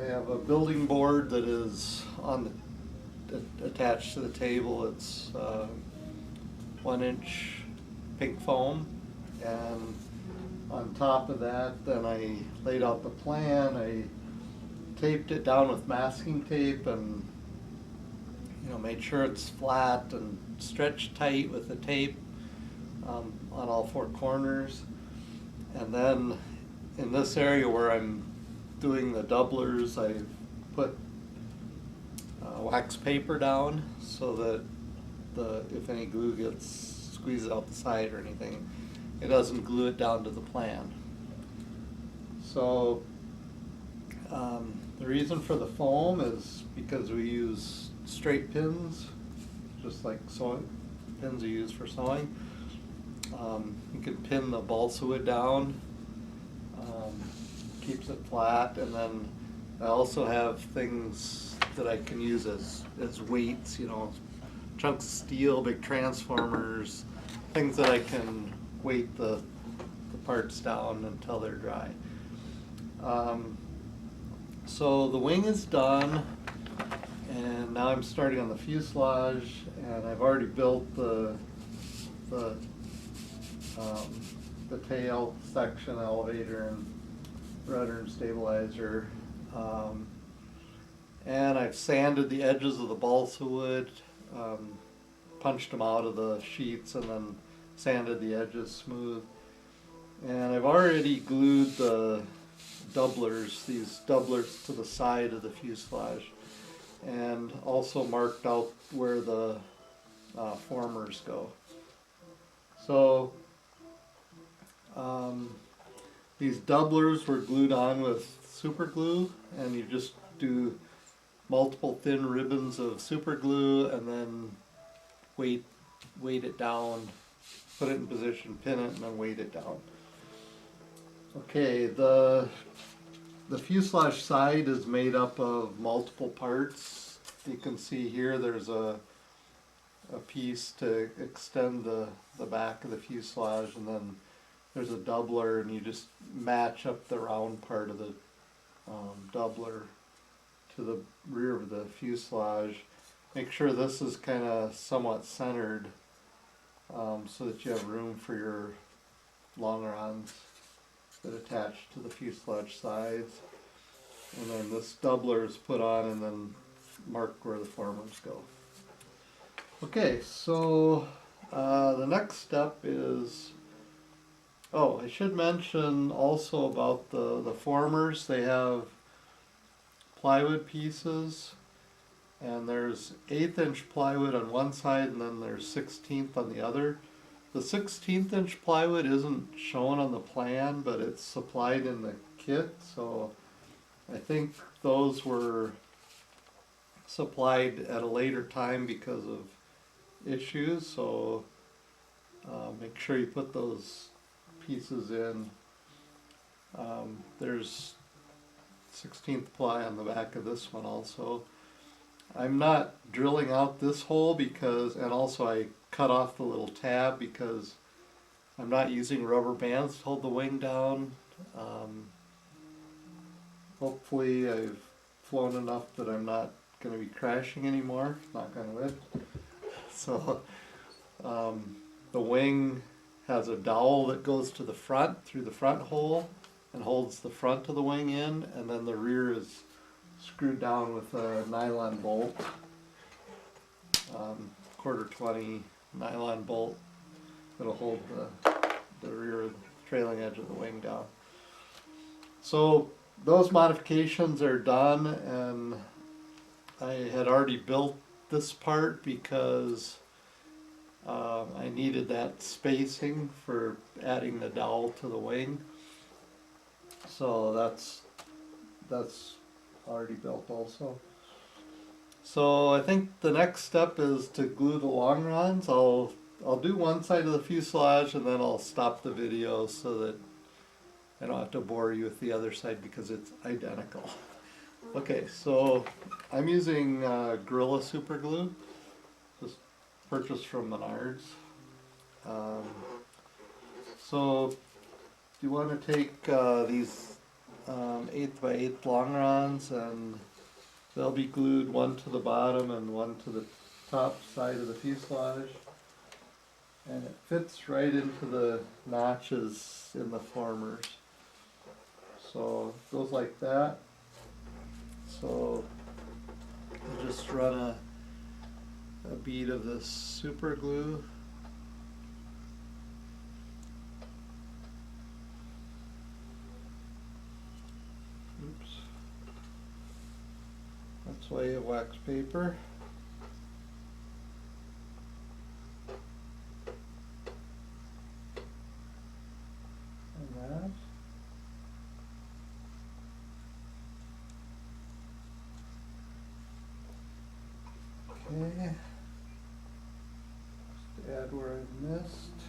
have a building board that is attached to the table. It's 1-inch pink foam, and on top of that, then I laid out the plan. I taped it down with masking tape and made sure it's flat and stretched tight with the tape on all four corners. And then in this area where I'm doing the doublers, I put wax paper down so that if any glue gets squeezed out the side or anything, it doesn't glue it down to the plan. So the reason for the foam is because we use straight pins, just like sewing pins you use for sewing. You can pin the balsa wood down, keeps it flat, and then I also have things that I can use as weights, chunks of steel, big transformers, things that I can weight the parts down until they're dry. So the wing is done, and now I'm starting on the fuselage, and I've already built the tail section, elevator and rudder and stabilizer, and I've sanded the edges of the balsa wood, punched them out of the sheets and then sanded the edges smooth, and I've already glued the these doublers to the side of the fuselage, and also marked out where the formers go. So these doublers were glued on with super glue, and you just do multiple thin ribbons of super glue and then weight it down, put it in position, pin it, and then weight it down. Okay, the fuselage side is made up of multiple parts. You can see here there's a piece to extend the back of the fuselage, and then there's a doubler, and you just match up the round part of the doubler to the rear of the fuselage. Make sure this is kind of somewhat centered, so that you have room for your longerons that attach to the fuselage sides. And then this doubler is put on and then marked where the formers go. Okay, so the next step is, I should mention also about the formers. They have plywood pieces, and there's 1/8 inch plywood on one side and then there's 1/16 on the other. The 1/16 inch plywood isn't shown on the plan, but it's supplied in the kit, so I think those were supplied at a later time because of issues, so make sure you put those pieces in. There's 1/16 ply on the back of this one also. I'm not drilling out this hole and also I cut off the little tab because I'm not using rubber bands to hold the wing down. Hopefully I've flown enough that I'm not going to be crashing anymore, knock on wood. So the wing has a dowel that goes to the front through the front hole and holds the front of the wing in, and then the rear is screwed down with a nylon bolt, 1/4-20 nylon bolt that'll hold the rear trailing edge of the wing down. So those modifications are done, and I had already built this part because I needed that spacing for adding the dowel to the wing. So that's already built also. So I think the next step is to glue the longerons. I'll do one side of the fuselage and then I'll stop the video so that I don't have to bore you with the other side because it's identical. Okay, so I'm using Gorilla Super Glue, just purchased from Menards. So you want to take these 8 by 8 longerons, and they'll be glued one to the bottom and one to the top side of the fuselage. And it fits right into the notches in the formers. So it goes like that. So you just run a bead of this super glue. Oops. That's why you have wax paper. And that. Okay. Just add where I missed.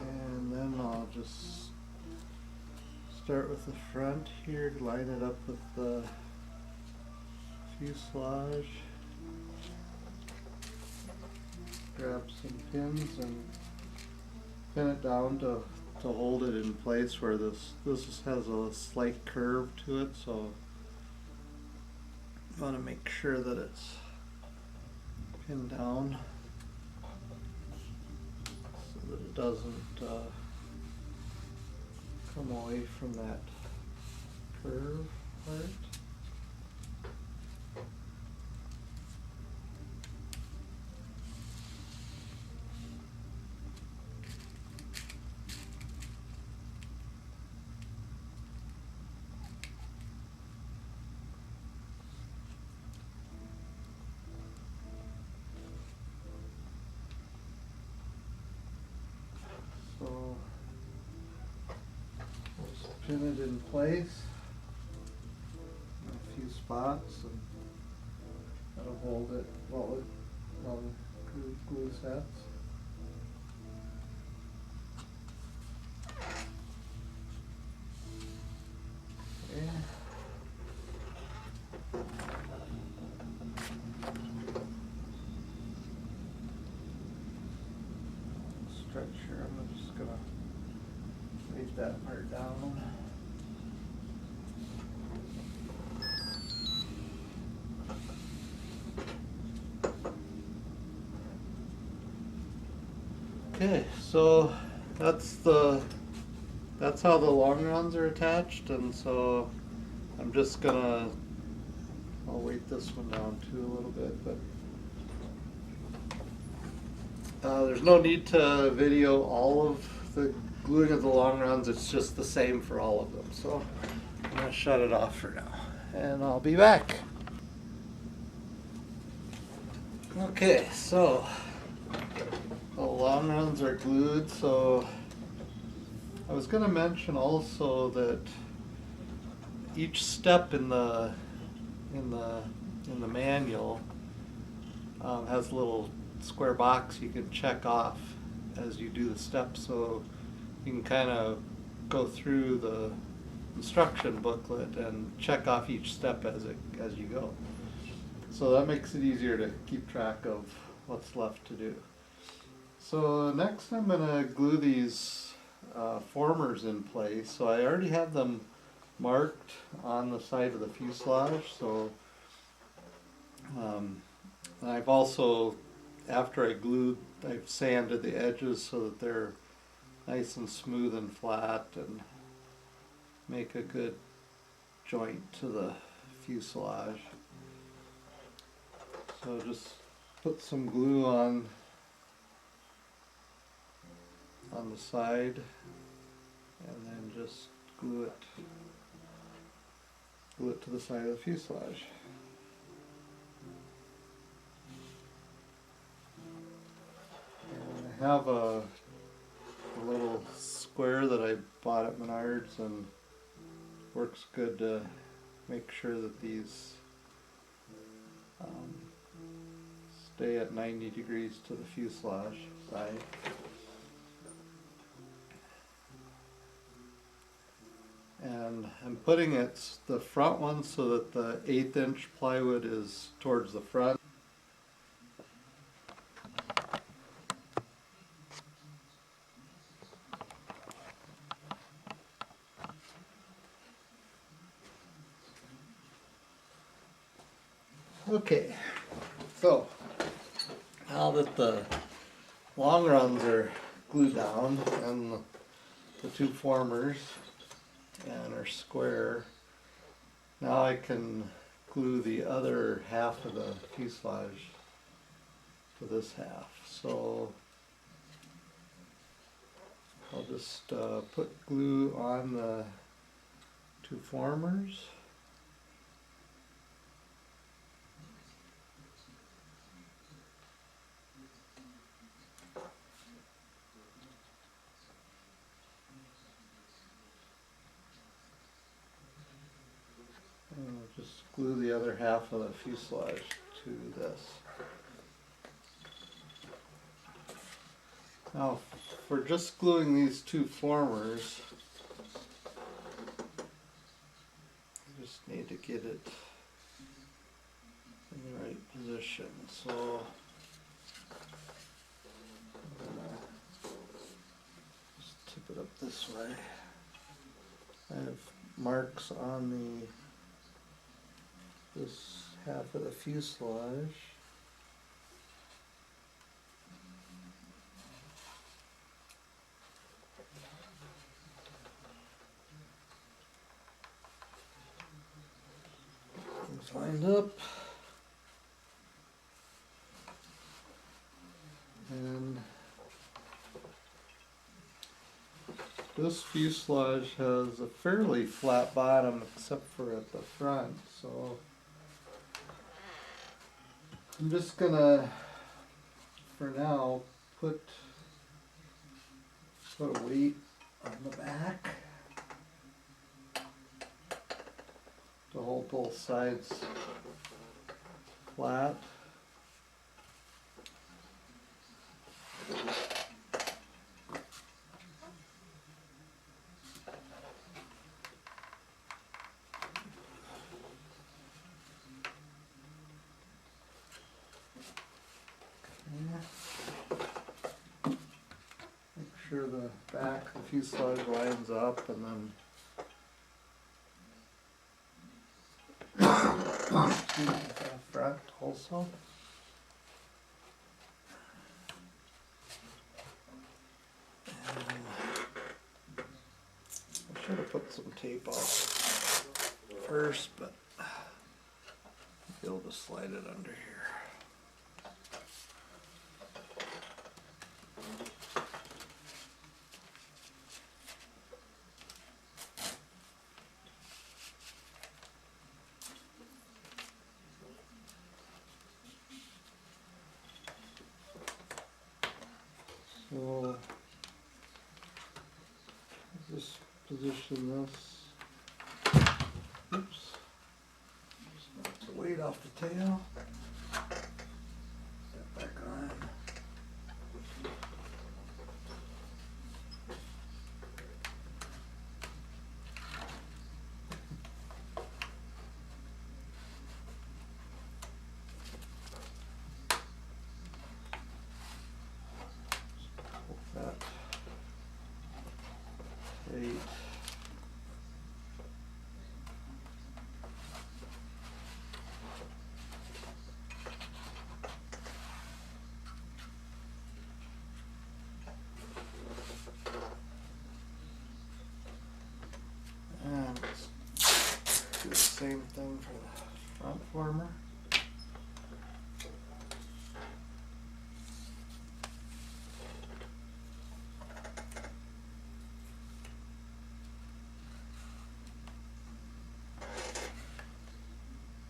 And then I'll just start with the front here, line it up with the fuselage. Grab some pins and pin it down to hold it in place where this has a slight curve to it, so you want to make sure that it's pinned down so that it doesn't come away from that curve part. So just pin it in place in a few spots, and that'll hold it while the glue sets. Okay. Stretch here. I'm just gonna leave that part down. Okay, so that's how the longerons are attached, and so I'm just gonna, I'll weight this one down too a little bit, but there's no need to video all of the gluing of the longerons. It's just the same for all of them. So I'm gonna shut it off for now, and I'll be back. Okay, so the longerons are glued. So I was going to mention also that each step in the manual has a little square box you can check off as you do the steps, so you can kind of go through the instruction booklet and check off each step as you go. So that makes it easier to keep track of what's left to do. So next I'm going to glue these formers in place. So I already have them marked on the side of the fuselage. So I've also, after I glued, I've sanded the edges so that they're nice and smooth and flat and make a good joint to the fuselage. So just put some glue on the side, and then just glue it to the side of the fuselage. And I have a little square that I bought at Menards, and works good to make sure that these stay at 90 degrees to the fuselage side. And I'm putting the front one so that the 1/8 inch plywood is towards the front. Okay, so now that the long runs are glued down and the two formers and are square, now I can glue the other half of the fuselage to this half. So I'll just put glue on the two formers. And I'll just glue the other half of the fuselage to this. Now, for just gluing these two formers, I just need to get it in the right position. So I'm gonna just tip it up this way. I have marks on this half of the fuselage. Things lined up. And this fuselage has a fairly flat bottom except for at the front, so I'm just gonna, for now, put a weight on the back to hold both sides flat. Make sure the back of the fuselage lines up, and then the front also. And I should have put some tape on first, but I'll be able to slide it under here. So just position this. Oops. Just knock the weight off the tail. Step back on. That eight. And let's do the same thing for the front former.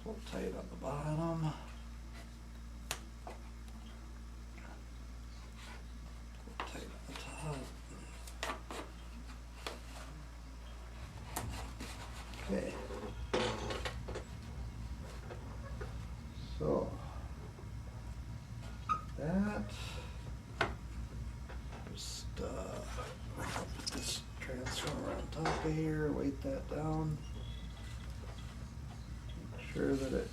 Pull tight on the bottom. Pull tight on the top. Okay. So that, just put this transformer on top of here, weight that down. Make sure that it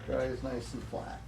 dries nice and flat.